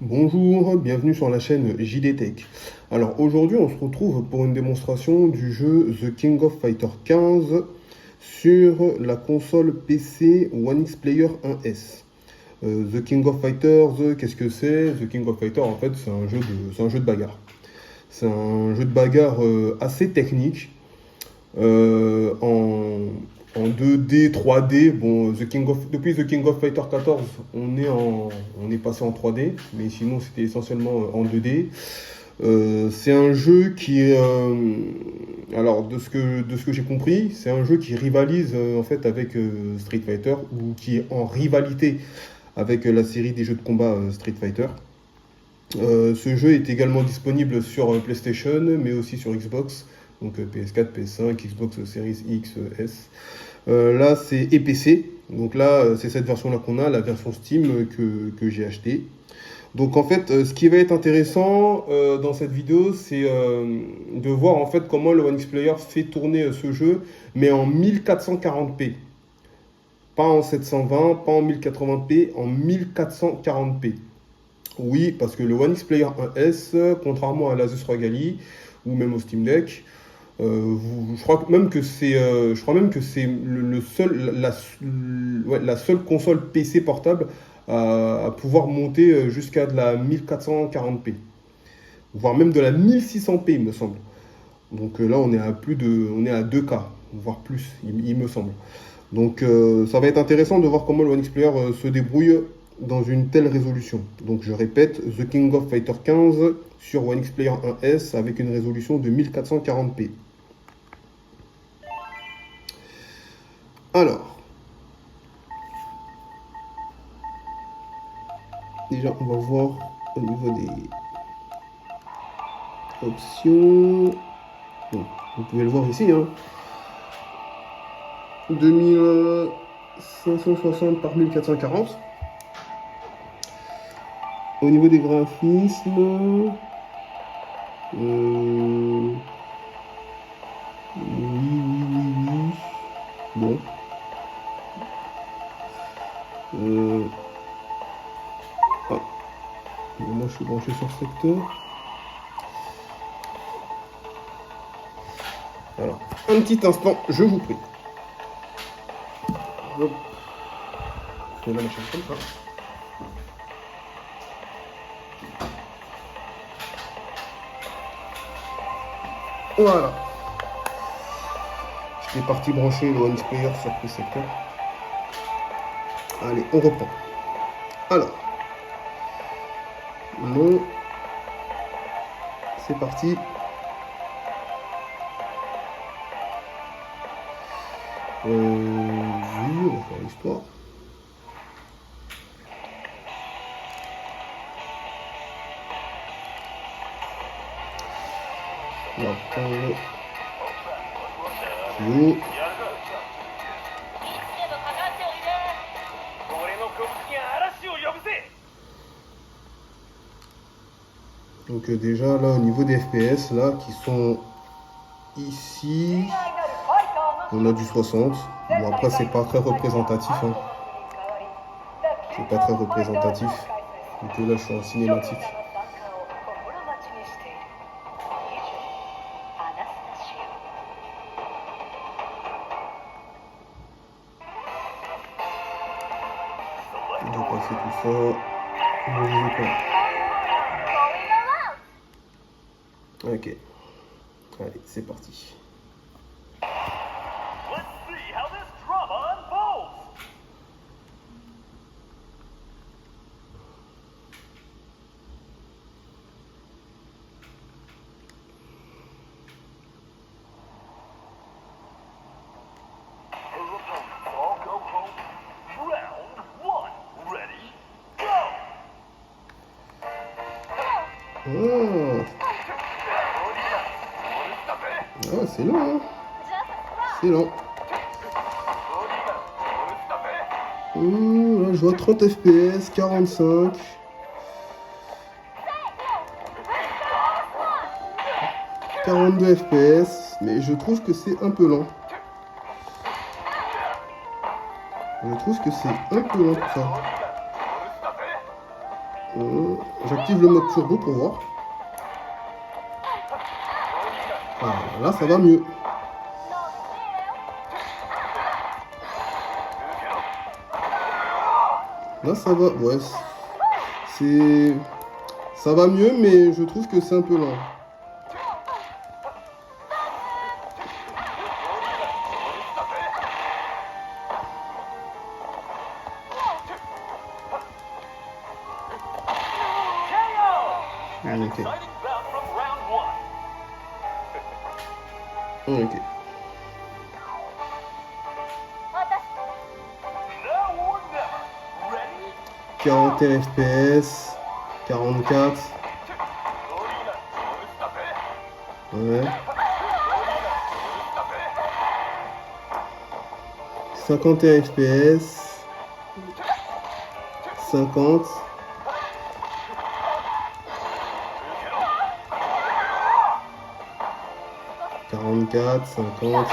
Bonjour, bienvenue sur la chaîne JD Tech. Alors aujourd'hui on se retrouve pour une démonstration du jeu The King of Fighter 15 sur la console PC One X Player 1S. The King of Fighters, qu'est-ce que c'est? The King of Fighters en fait c'est un jeu de bagarre. C'est un jeu de bagarre assez technique en 2D, 3D. Bon, depuis The King of Fighter 14, on est passé en 3D, mais sinon c'était essentiellement en 2D. C'est un jeu alors de ce que j'ai compris, c'est un jeu qui rivalise en fait avec Street Fighter ou qui est en rivalité avec la série des jeux de combat Street Fighter. Ce jeu est également disponible sur PlayStation, mais aussi sur Xbox, donc PS4, PS5, Xbox Series X, S. Là, c'est et PC. Donc là, c'est cette version-là qu'on a, la version Steam que j'ai achetée. Donc en fait, ce qui va être intéressant dans cette vidéo, c'est de voir en fait comment le One X Player fait tourner ce jeu, mais en 1440p. Pas en 720, pas en 1080p, en 1440p. Oui, parce que le One X Player 1S, contrairement à l'Asus ROG Ally ou même au Steam Deck, je crois même que c'est le seul, ouais, la seule console PC portable à pouvoir monter jusqu'à de la 1440p, voire même de la 1600p, il me semble. Donc là, on est à 2K, voire plus, il me semble. Donc ça va être intéressant de voir comment le One X Player se débrouille dans une telle résolution. Donc je répète, The King of Fighter 15 sur One X Player 1S avec une résolution de 1440p. Alors, déjà on va voir au niveau des options. Bon, vous pouvez le voir ici, hein. 2560 par 1440. Au niveau des graphismes, oui. Bon. Ah. Moi, je suis branché sur secteur. Alors, un petit instant, je vous prie. Hop. Je vais la machine comme ça. Voilà. J'étais parti brancher le One X Player sur ce secteur. Allez, on reprend. Alors, non, c'est parti. Oui, on va faire l'histoire. On va prendre. Oui. Donc déjà là au niveau des FPS là qui sont ici, on a du 60. Bon après c'est pas très représentatif, hein. C'est pas très représentatif. Donc là je suis en cinématique. Je dois passer tout ça. Ne bougez pas. Ok. Allez, c'est parti. Ah, c'est lent, hein. C'est lent. Là, je vois 30 FPS, 45. 42 FPS, mais je trouve que c'est un peu lent. Je trouve que c'est un peu lent tout ça. J'active le mode turbo pour voir. Ah, là, ça va mieux. Là, ça va. Ouais, c'est... Ça va mieux, mais je trouve que c'est un peu lent. Ok. Ok. 41 FPS, 44. Ouais. 51 FPS. 50. 44, 50.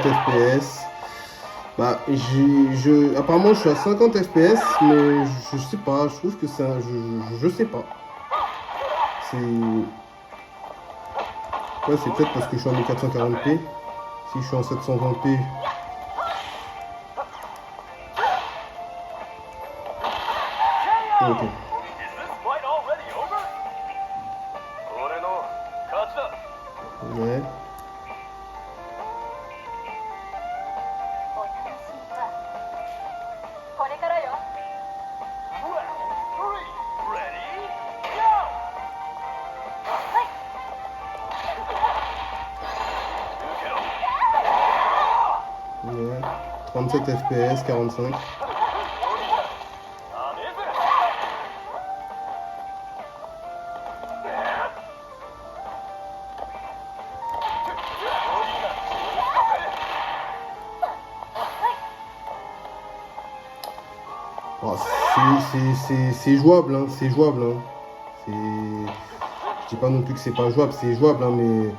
FPS. Bah, apparemment, je suis à 50 FPS, mais je sais pas. Je trouve que c'est un. Je sais pas. C'est. Ouais, c'est peut-être parce que je suis en 1440p. Si je suis en 720p. Ok. Ouais. Ouais. 37 FPS, 45. Oh, c'est jouable, hein, c'est jouable. Hein. Je dis pas non plus que c'est pas jouable, c'est jouable, hein, mais...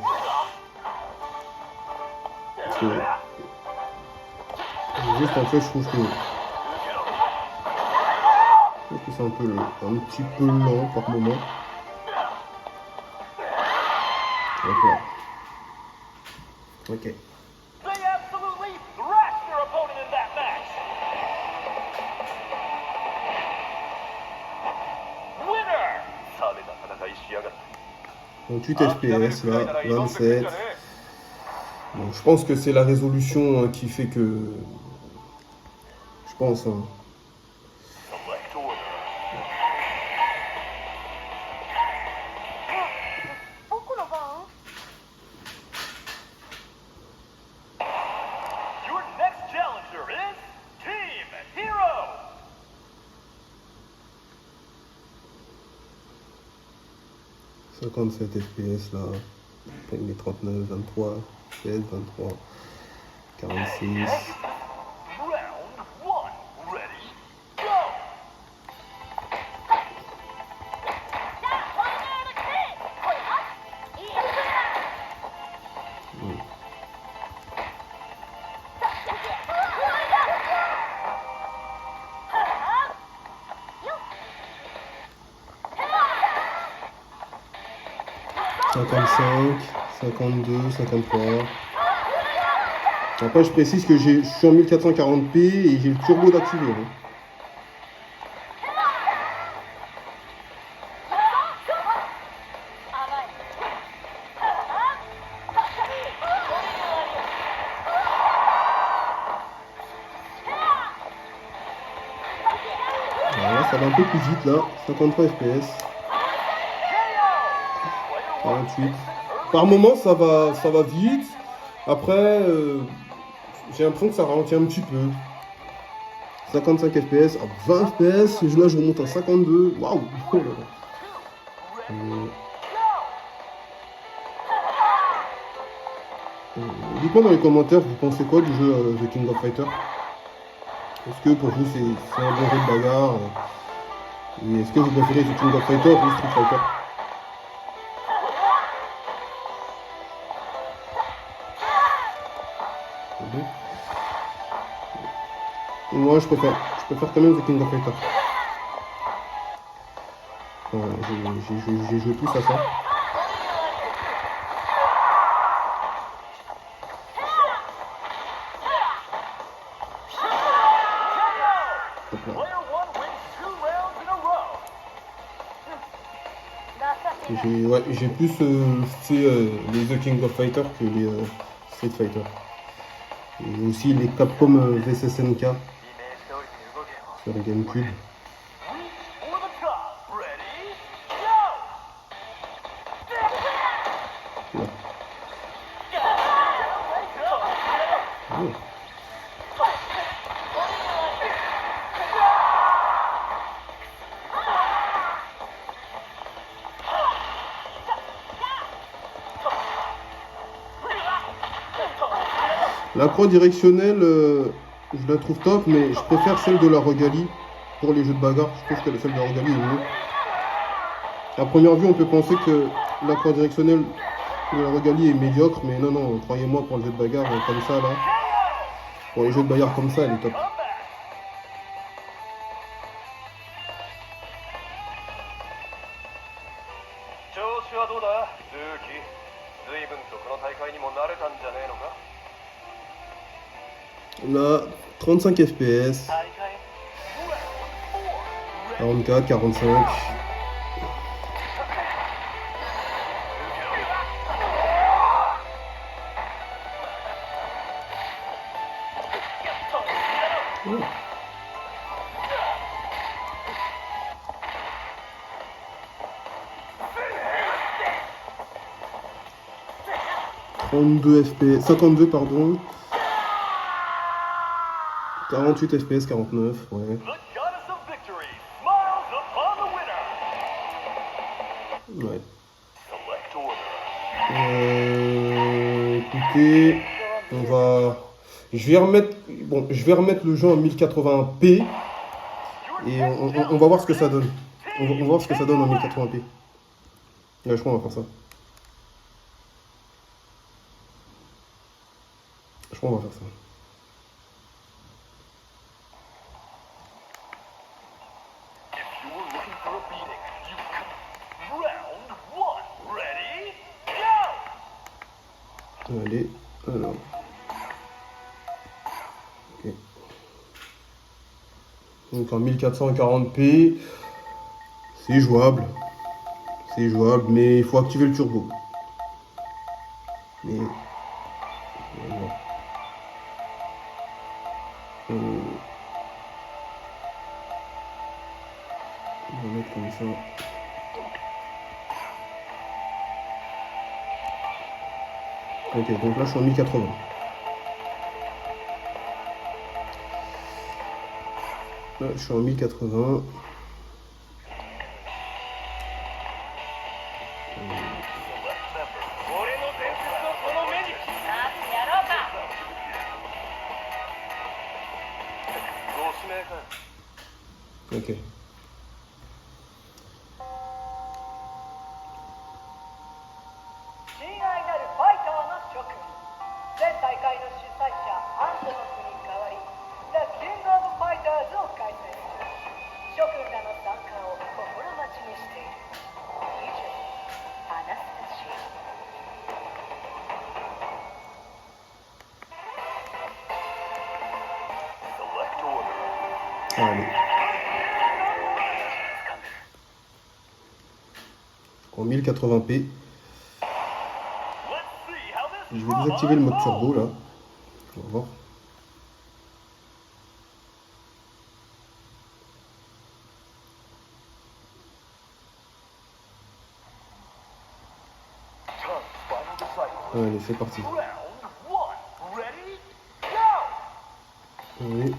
Juste en fait, je trouve que c'est un petit peu lent par moment. Donc là. Ok. Donc 8 FPS là, 27. Donc, je pense que c'est la résolution qui fait que... Je pense. Hein. « 57 FPS là, avec mes 39, 23, 16, 23, 46. « 55, 52, 53. Après, je précise que je suis en 1440p et j'ai le turbo d'activer. Hein. Voilà, ça va un peu plus vite là, 53 FPS. 48. Par moment, ça va vite. Après, j'ai l'impression que ça ralentit un petit peu. 55 FPS, à 20 FPS, là je remonte à 52. Waouh! Dites-moi dans les commentaires, vous pensez quoi du jeu The King of Fighters? Est-ce que pour vous c'est un bon jeu de bagarre? Et est-ce que vous préférez The King of Fighters ou Street Fighter? Moi, je préfère quand même The King of Fighters. Ouais, j'ai joué plus à ça. Hop là. Ouais, j'ai plus fait les The King of Fighters que les Street Fighter. Et aussi les Capcom vs SNK sur le GameCube. Là. Ouais. La croix directionnelle, je la trouve top, mais je préfère celle de la Rogali pour les jeux de bagarre. Je trouve que celle de la Rogali est mieux. À première vue, on peut penser que la croix directionnelle de la Rogali est médiocre, mais non, non, croyez-moi, pour le jeu de bagarre comme ça, là, pour les jeux de bagarre comme ça, elle est top. Là, 35 FPS, 44, 45. Ouais. 32 FPS, 52 pardon. 48 FPS, 49, ouais. Ouais. Écoutez, je vais remettre le jeu en 1080p et on va voir ce que ça donne. On va voir ce que ça donne en 1080p. Ouais, je crois qu'on va faire ça. Je crois qu'on va faire ça. Allez, alors. Ok. Donc en 1440p, c'est jouable. C'est jouable, mais il faut activer le turbo. Mais. Voilà. On va mettre comme ça. Ok, donc là je suis en 1080. Là je suis en 1080. Ok. Allez. En 1080p. Je vais désactiver le mode turbo là. On va voir. Allez, c'est parti. Oui.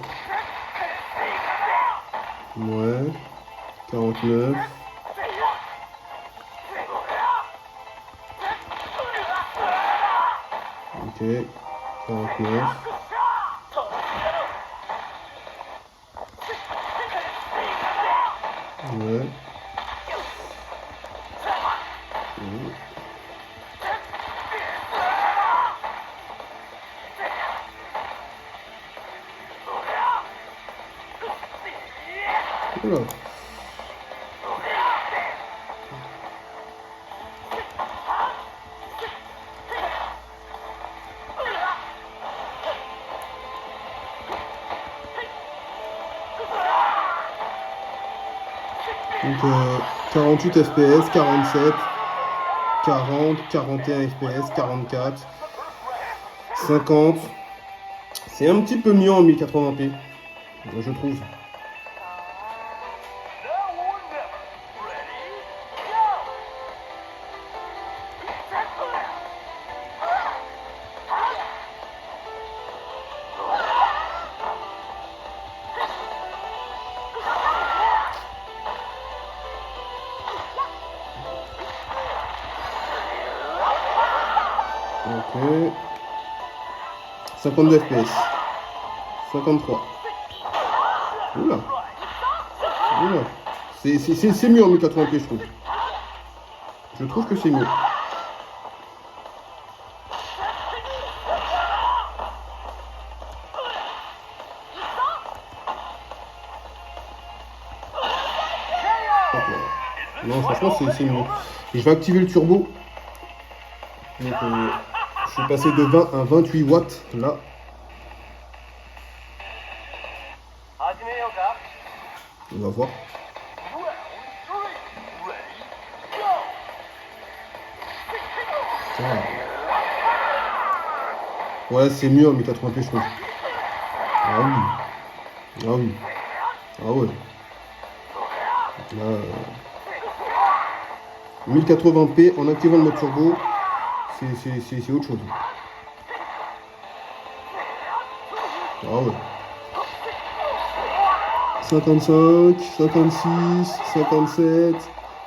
Ouais. 49. Ok. 49. Ouais. Oui. Oula. Donc 48 FPS, 47, 40, 41 FPS, 44, 50. C'est un petit peu mieux en 1080p, je trouve. Ok. 52 FPS. 53. Oula. Oula. C'est mieux en 1080p, je trouve. Je trouve que c'est mieux. Non, franchement, c'est mieux. Et je vais activer le turbo. Donc, je suis passé de 20 à 28 watts là. On va voir. Ouais, c'est mieux en 1080p, je trouve. Ah oui. Ah oui. Ah ouais. Là, 1080p en activant le mode turbo, c'est autre chose. Ah ouais. 55, 56, 57,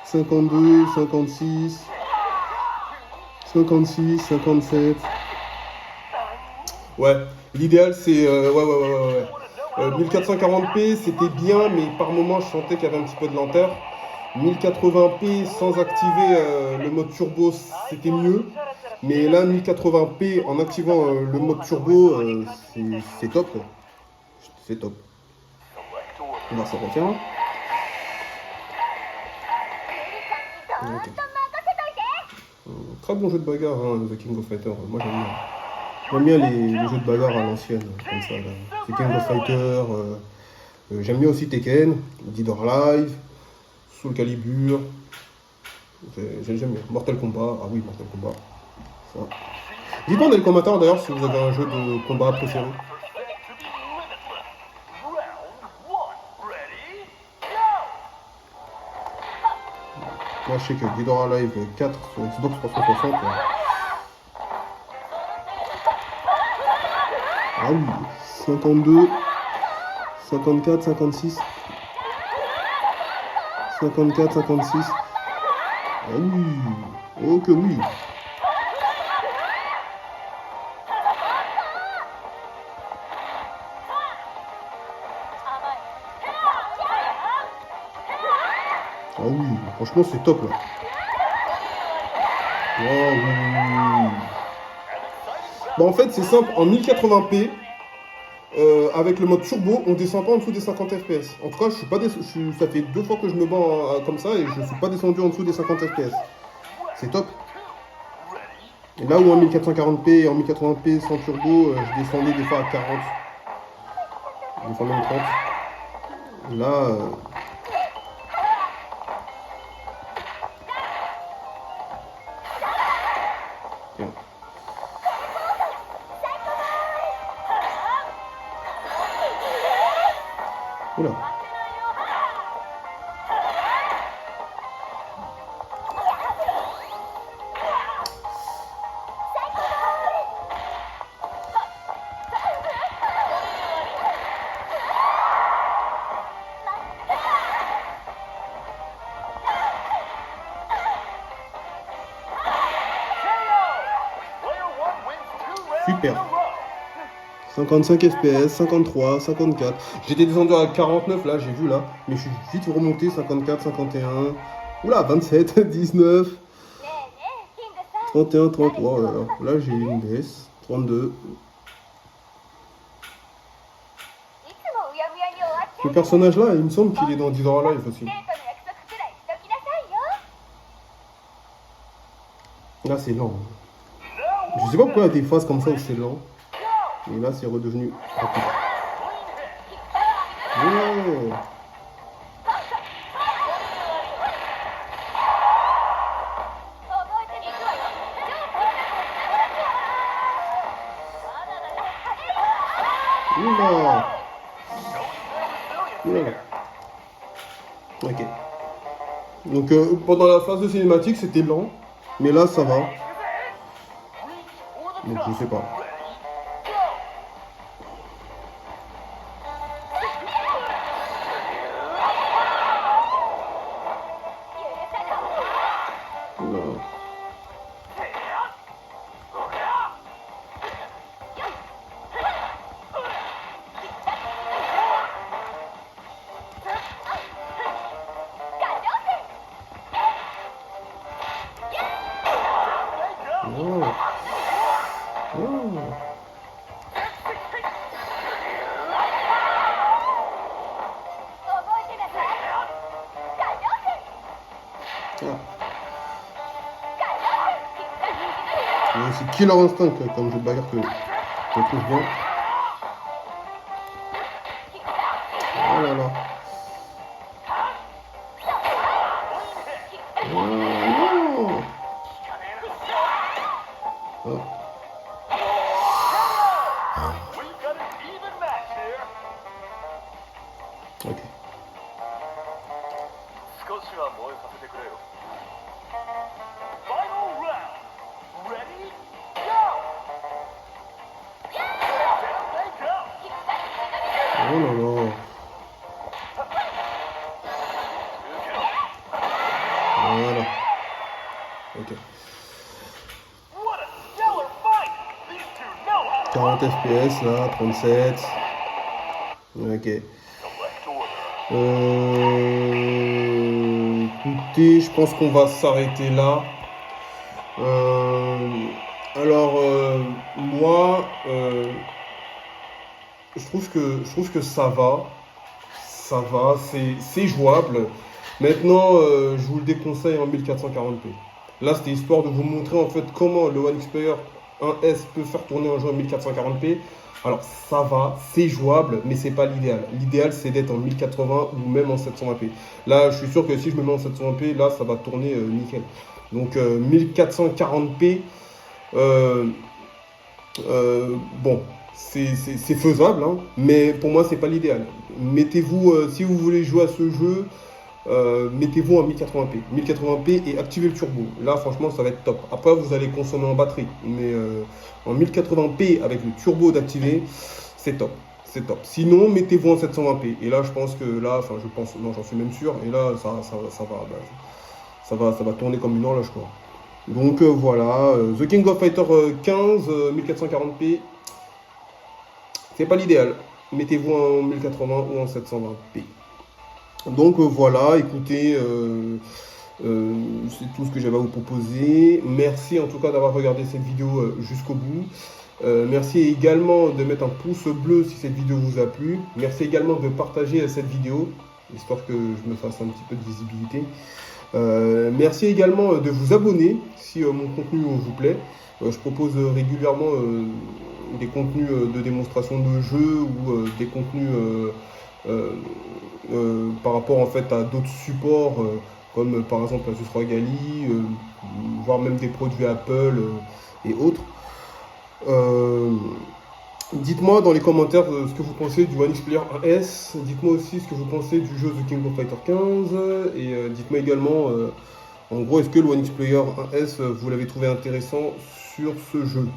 52, 56, 56, 57. Ouais, l'idéal c'est... ouais. 1440p c'était bien, mais par moment je sentais qu'il y avait un petit peu de lenteur. 1080p sans activer le mode turbo c'était mieux. Mais là 1080p en activant le mode turbo c'est top. C'est top. On va se refaire. Okay. Très bon jeu de bagarre, hein, The King of Fighters. Moi j'aime bien. J'aime bien les jeux de bagarre à l'ancienne, comme ça. Là. The King of Fighters. J'aime bien aussi Tekken, Dead or Alive, Soul Calibur. J'aime bien. Mortal Kombat. Ah oui, Mortal Kombat. Ça. Dites-moi dans les commentaires d'ailleurs si vous avez un jeu de combat préféré. Moi, je sais que Dead or Alive 4 sur Xbox 360. Ah oui, 52, 54, 56. 54, 56. Ah oui, oh que oui. Ah oui, franchement c'est top là. Oh, oui. Bon, en fait c'est simple, en 1080p, avec le mode turbo, on descend pas en dessous des 50 fps. En tout cas, je suis pas ça fait 2 fois que je me bats comme ça et je suis pas descendu en dessous des 50 fps. C'est top. Et là où en 1440p et en 1080p sans turbo, je descendais des fois à 40. Des fois même 30. Là... Oula. Super. 55 FPS, 53, 54. J'étais descendu à 49 là, j'ai vu là. Mais je suis vite remonté, 54, 51. Oula, 27, 19. 31, 33. Oh là là, là j'ai eu une baisse. 32. Ce personnage-là, il me semble qu'il est dans Dead or Alive aussi. Là, c'est lent. Je sais pas pourquoi il y a des phases comme ça où c'est lent. Mais là, c'est redevenu rapide. Ouais. Oula. Oula. Ok. Donc pendant la phase de cinématique, c'était lent. Mais là, ça va. Donc je sais pas. Oula. Wow. Wow. Ah. C'est Killer Instinct comme jeu de bagarre que je trouve bien. Oh là là. Oh non. Oh. Ok. Oh là là. Voilà. Ok. 40 FPS là, 37. Ok. Écoutez, je pense qu'on va s'arrêter là. Alors, moi, je trouve que ça va. Ça va, c'est jouable. Maintenant, je vous le déconseille en 1440p. Là, c'était histoire de vous montrer en fait comment le One X Player 1S peut faire tourner un jeu en 1440p. Alors, ça va, c'est jouable, mais c'est pas l'idéal. L'idéal, c'est d'être en 1080 ou même en 720p. Là, je suis sûr que si je me mets en 720p, là, ça va tourner nickel. Donc, 1440p, bon, c'est faisable, hein, mais pour moi, c'est pas l'idéal. Mettez-vous, si vous voulez jouer à ce jeu, mettez-vous en 1080p. 1080p et activez le turbo. Là, franchement, ça va être top. Après, vous allez consommer en batterie, mais en 1080p avec le turbo d'activer, c'est top. C'est top. Sinon, mettez-vous en 720p. Et là, je pense que là, enfin, je pense, non, j'en suis même sûr. Et là, ça va tourner comme une horloge, quoi. Donc voilà, The King of Fighter 15, 1440p, c'est pas l'idéal. Mettez-vous en 1080 ou en 720p. Donc voilà, écoutez, c'est tout ce que j'avais à vous proposer. Merci en tout cas d'avoir regardé cette vidéo jusqu'au bout. Merci également de mettre un pouce bleu si cette vidéo vous a plu. Merci également de partager cette vidéo, histoire que je me fasse un petit peu de visibilité. Merci également de vous abonner si mon contenu vous plaît. Je propose régulièrement des contenus de démonstration de jeux ou des contenus par rapport en fait à d'autres supports comme par exemple Asus ROG Ally, voire même des produits Apple et autres. Dites-moi dans les commentaires ce que vous pensez du One X Player 1S. Dites-moi aussi ce que vous pensez du jeu The King of Fighter 15. Et dites-moi également, en gros, est-ce que le One X Player 1S, vous l'avez trouvé intéressant sur ce jeu?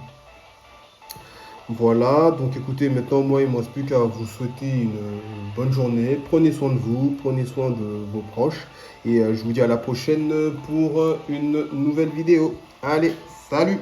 Voilà, donc écoutez, maintenant, moi, il ne me reste plus qu'à vous souhaiter une bonne journée. Prenez soin de vous, prenez soin de vos proches. Et je vous dis à la prochaine pour une nouvelle vidéo. Allez, salut!